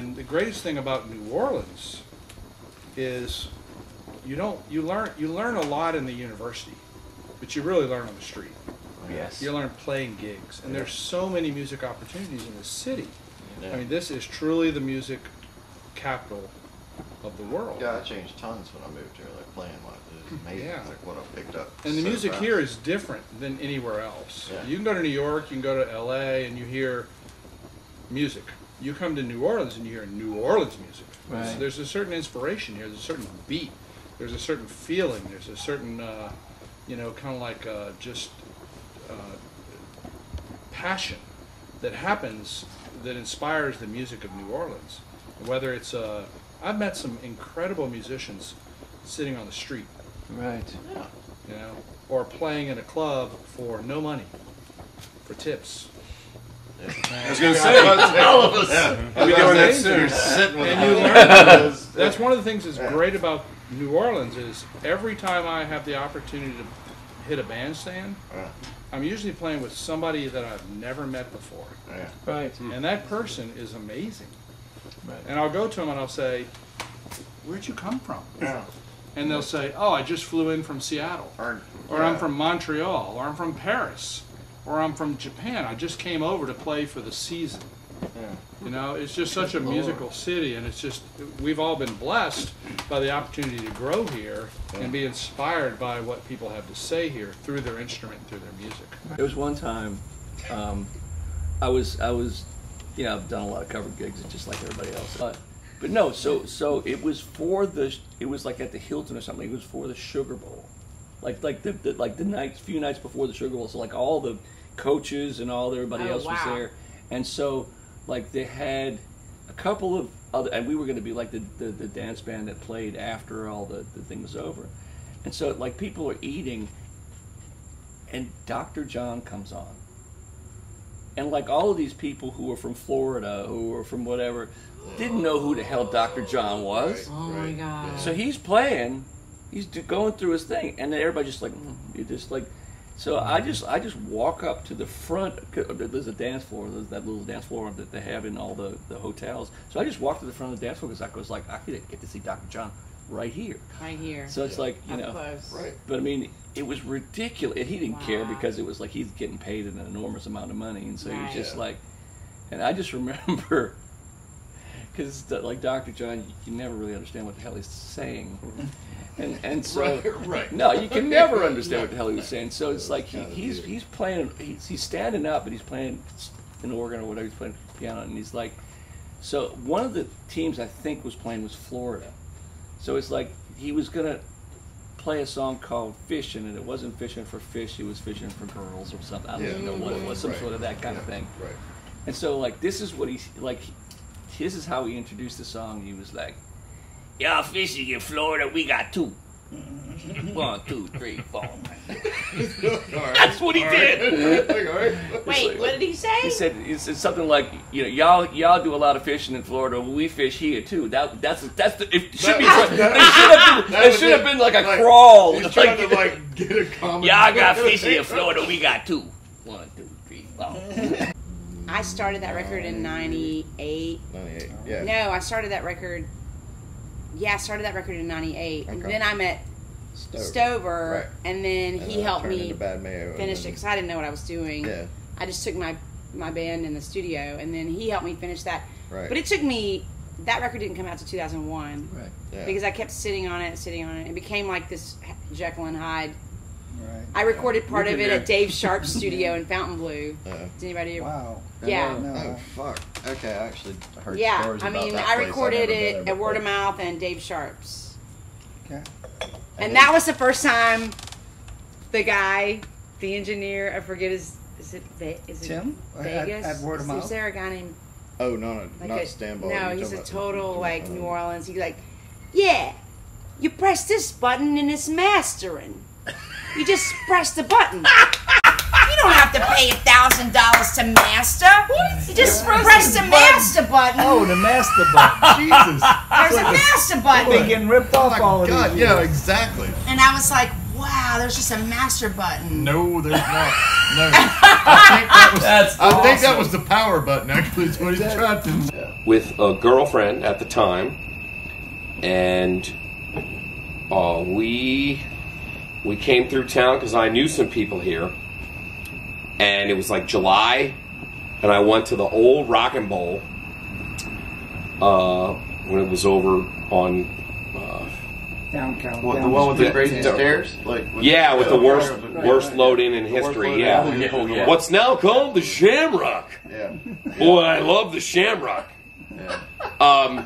And the greatest thing about New Orleans is you learn a lot in the university, but you really learn on the street. Yes. You learn playing gigs, and there's so many music opportunities in the city. I mean, this is truly the music capital of the world. Yeah, I changed tons when I moved here. Like playing, it was amazing. Yeah. Like what I picked up. And the so music fast. here is different than anywhere else. Yeah. You can go to New York, you can go to LA, and you hear music. You come to New Orleans and you hear New Orleans music. Right. So there's a certain inspiration here. There's a certain beat. There's a certain feeling. There's a certain, kind of like just passion that happens that inspires the music of New Orleans. Whether it's I've met some incredible musicians sitting on the street, Right. Yeah. or playing in a club for no money, for tips. I was going to say, all of us. I'll be doing that soon. You're sitting with And you all learn. That's one of the things that's great about New Orleans is every time I have the opportunity to hit a bandstand, I'm usually playing with somebody that I've never met before. Yeah. Right. And that person is amazing. Right. And I'll go to them and I'll say, "Where'd you come from?" Yeah. And they'll say, "Oh, I just flew in from Seattle, or I'm from Montreal, or I'm from Paris, or I'm from Japan. I just came over to play for the season." Yeah. It's just such a musical city, and it's just, we've all been blessed by the opportunity to grow here and be inspired by what people have to say here through their instrument, through their music. There was one time, I was, I've done a lot of cover gigs, just like everybody else. But no, so it was it was like at the Hilton or something. It was for the Sugar Bowl, like the few nights before the Sugar Bowl. So like all the coaches and everybody else was there, and so like they had a couple of other, and we were going to be like the dance band that played after all the thing was over, and so like people are eating, and Dr. John comes on. And like all of these people who were from Florida, who were from whatever, didn't know who the hell Dr. John was. Oh my God. So he's playing, he's going through his thing, and then everybody just like, you just like, so I just walk up to the front. There's a dance floor, there's that little dance floor that they have in all the hotels. So I just walked to the front of the dance floor because I was like, I could get to see Dr. John right here. Right here. So it's like, Up close. Right. but I mean, it was ridiculous. And he didn't care because it was like he's getting paid an enormous amount of money, and so he was just like, and I just remember, because like Dr. John, you never really understand what the hell he's saying, and so no, you can never understand what the hell he was saying. So it's like he's playing, he's standing up and he's playing an organ or whatever, he's playing piano, and he's like, so one of the teams I think was playing was Florida. So it's like he was gonna play a song called "Fishing," and it wasn't fishing for fish; it was fishing for girls or something. I don't even know what it was, some sort of that kind of thing. Right. And so, like, this is what this is how he introduced the song. He was like, "Y'all fishing in Florida? We got two. 1, 2, 3, 4." That's what he did. Wait, what did he say? He said something like, y'all do a lot of fishing in Florida. We fish here too. It should have been like a crawl. He's trying to like get a comment. Y'all got fishing in Florida. We got two. 1, 2, 3, 4. I started that record in 98. 98. Yeah. No, I started that record. Yeah, I started that record in 98. And then I met Stover, and then he helped me finish it because I didn't know what I was doing. Yeah. I just took my band in the studio, and then he helped me finish that. Right. But it took me, that record didn't come out to 2001. Right. Yeah. Because I kept sitting on it. It became like this Jekyll and Hyde. Right. I recorded part of it at Dave Sharp's studio in Fontainebleau. Does anybody? Wow. Yeah. Oh fuck. Okay, I actually heard Yeah, stories I about mean, that I place. recorded I've never been it there at Word of before. Mouth and Dave Sharp's. Okay. And that was the first time the guy, the engineer, I forget is it Tim? Vegas? At Word of Mouth? Is there a guy named Oh no, like not a, Stambo. No, he's a total like New Orleans. He's like, yeah, you press this button and it's mastering. You just press the button. You don't have to pay $1,000 to master. You just press the master button. Oh, the master button. Jesus. There's a master button. They've been getting ripped off all of God, these yeah, years. exactly. And I was like, wow, there's just a master button. No, there's not. No. I think that was the power button, actually, is what he's trying to. with a girlfriend at the time, and we came through town because I knew some people here, and it was like July, and I went to the old Rockin' Bowl when it was over on Downtown. What, the one with the crazy stairs? with the worst load-in in history. Yeah, what's now called the Shamrock. Yeah. Boy, I love the Shamrock. Yeah.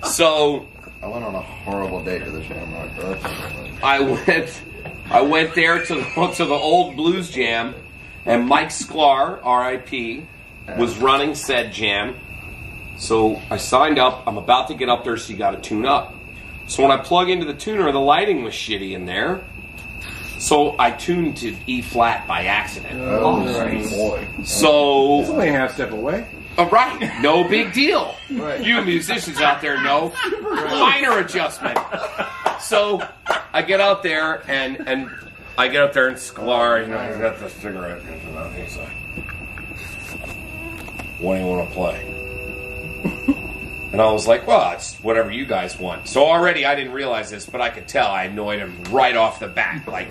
So I went on a horrible date to the Shamrock. But that's I went there to the old blues jam, and Mike Sklar, R.I.P., was running said jam. So I signed up. I'm about to get up there, so you got to tune up. So when I plug into the tuner, the lighting was shitty in there. So I tuned to E flat by accident. oh boy. So It's only a half step away. right, no big deal. Right. You musicians out there know. Minor adjustment. So I get out there and I get up there and Sklar, you know, he's got the cigarette. He's like, "What do you want to play?" And I was like, well, it's whatever you guys want. So already I didn't realize this, but I could tell I annoyed him right off the bat. Like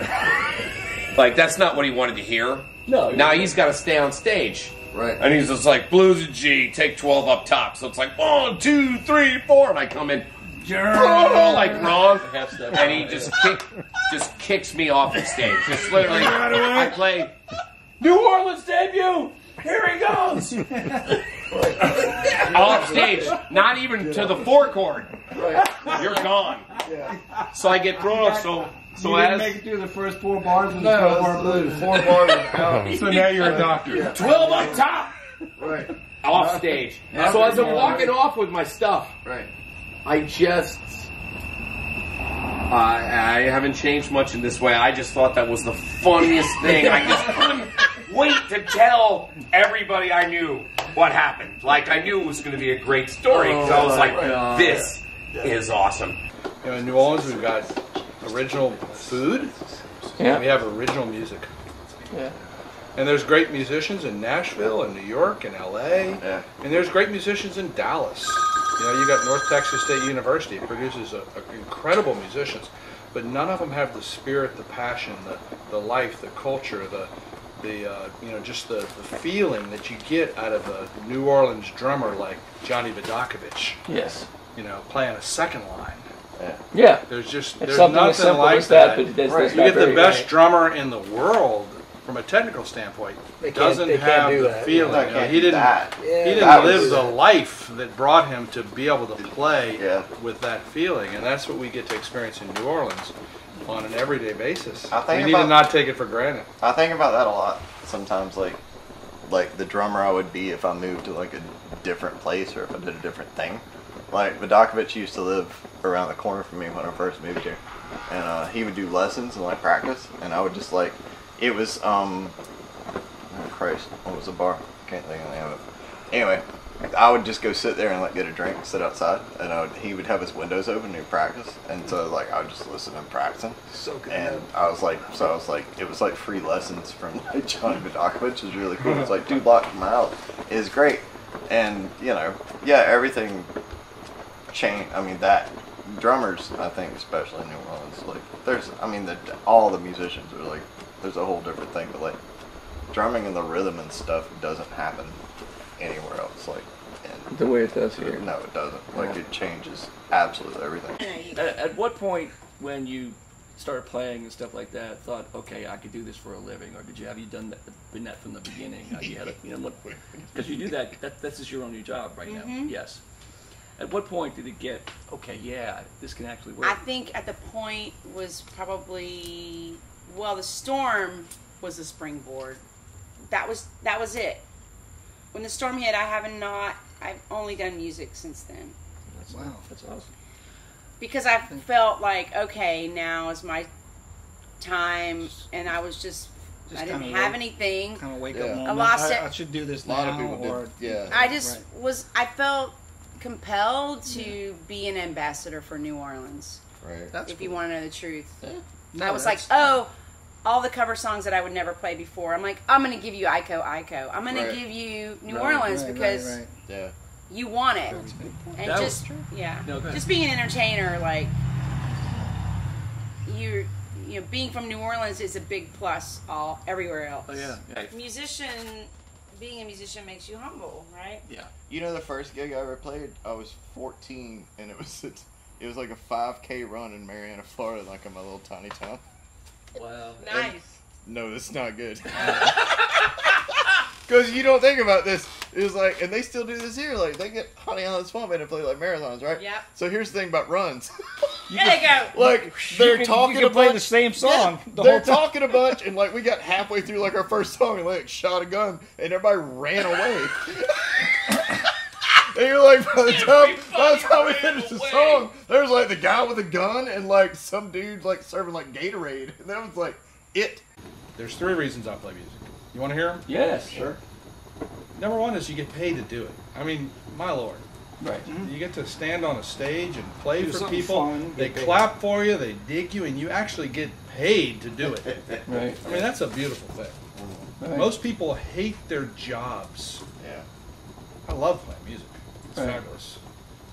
that's not what he wanted to hear. No. Now he's got to stay on stage. Right. And he's just like, blues and G, take 12 up top. So it's like, 1, 2, 3, 4. And I come in, like wrong. And he just kicks me off the stage. Just literally, I play New Orleans debut. Here he goes. Off stage, not even to the 4 chord. You're gone. So I get thrown off. So You didn't make it through the first 4 bars of the 12-bar blues. 4 bars out. So now you're a doctor. 12 up top. Right. Off stage. So as I'm walking off with my stuff, Right. I haven't changed much in this way. I just thought that was the funniest thing. I just couldn't wait to tell everybody I knew what happened. Like, I knew it was going to be a great story. Because I was like, this is awesome. You know, in New Orleans, we've got original food. Yeah. We have original music. Yeah. And there's great musicians in Nashville and New York and LA. Yeah. And there's great musicians in Dallas. You know, you got North Texas State University. It produces incredible musicians. But none of them have the spirit, the passion, the life, the culture, just the feeling that you get out of a New Orleans drummer like Johnny Vidakovich, Yes. you know, playing a second line. Yeah. There's It's there's something as nothing simple like as that, that. but that's You not get the very best right. drummer in the world from a technical standpoint. They can't- Doesn't they can't have do the that. feeling. Yeah, You know, can't he do didn't. that. He Yeah. didn't That live was- the life that brought him to be able to play Yeah. with that feeling, and that's what we get to experience in New Orleans on an everyday basis. I think We need to about- not take it for granted. I think about that a lot. Sometimes, like the drummer I would be if I moved to like a different place or if I did a different thing. Like Vidakovich used to live around the corner from me when I first moved here, and he would do lessons and like practice, and I would just like it was oh Christ, what was the bar? Can't think of the name of it. Anyway, I would just go sit there and like get a drink, sit outside, and he would have his windows open and he'd practice, and so like I would just listen and practicing. So good. And I was like, it was like free lessons from Johnny Vidakovich. It was really cool. It's like 2 blocks from my house. It was great, and you know, yeah, everything changed. I mean, that drummers, I think, especially in New Orleans, like all the musicians are like, there's a whole different thing, but like drumming and the rhythm and stuff doesn't happen anywhere else. Like, and The way it does here. no, it doesn't. Like, it changes absolutely everything. At what point, when you started playing and stuff like that, thought, okay, I could do this for a living, or have you been that from the beginning? You had because you do that. That's just your only job right now. Yes. At what point did it get okay? Yeah, this can actually work. I think at the point was probably the Storm was the springboard. That was it. When the Storm hit, I've only done music since then. That's awesome. Because I felt like, okay, now is my time, and I was I didn't have anything. Kind of wake Yeah. up moment. I lost it. I should do this A now. lot of people or, did. Yeah. I just Right. I felt compelled to be an ambassador for New Orleans, Right. That's if you want to know the truth. No, I was like, all the cover songs that I would never play before. I'm like, I'm going to give you Ico. I'm going to give you New Orleans because, Yeah. you want it. And That just was true. yeah, No, go ahead. just being an entertainer, like being from New Orleans is a big plus everywhere else. Oh yeah. Being a musician makes you humble, right? Yeah. You know the first gig I ever played? I was 14, and it was like a 5K run in Marianna, Florida, like in my little tiny town. Wow. Nice. No, that's not good. Because you don't think about this. It was like, and they still do this here. Like, they get Honey Island Swamp and play like marathons, right? Yep. So here's the thing about runs. There they go. Like, they're talking You can a play bunch. the same song the They're whole time. talking a bunch, and like we got halfway through like our first song, and like shot a gun, and everybody ran away. And you're like, by the time we finished the song, there was like the guy with a gun and like some dude like serving like Gatorade, and that was like it. There's 3 reasons I play music. You want to hear them? Yes, sure. Number 1 is you get paid to do it. I mean, my lord. Right. You get to stand on a stage and play Do for something people. fun, They get paid. clap for you, they dig you, and you actually get paid to do it. Right. I mean, that's a beautiful thing. Right. Most people hate their jobs. Yeah. I love playing music. It's Right. fabulous.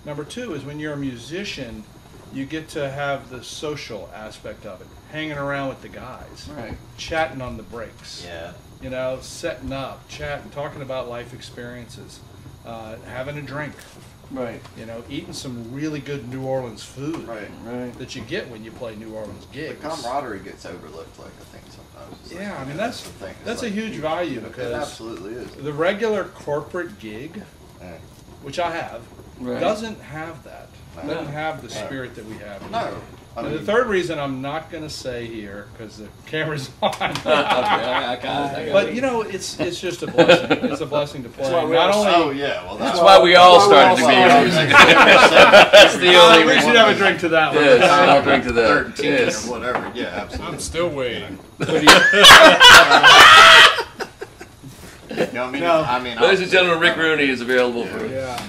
Number 2 is when you're a musician, you get to have the social aspect of it. Hanging around with the guys. Right. Chatting on the breaks. Yeah. You know, setting up, chatting, talking about life experiences. Having a drink. Right. You know, eating some really good New Orleans food. Right. Right. That you get when you play New Orleans The gigs. camaraderie gets overlooked, like I think sometimes. It's like, Yeah, I mean, yeah, that's the thing. It's that's a like, huge value It because absolutely is. the regular corporate gig, Yeah. which I have, Right. doesn't have that. No. Doesn't have the spirit that we have. No. I And the mean, third reason I'm not going to say here because the camera's on. Okay, I got it. But you know, it's just a blessing. It's a blessing to play. why we Not all- only oh yeah, well That's why we all started to be started. music. That's the only we should have a drink to that one. Yes, I'll drink to that. 13 Yes. or whatever. Yeah, absolutely. I'm still waiting. You know what I mean? No. I mean, Ladies and gentlemen, Rick Rooney is available for Yeah.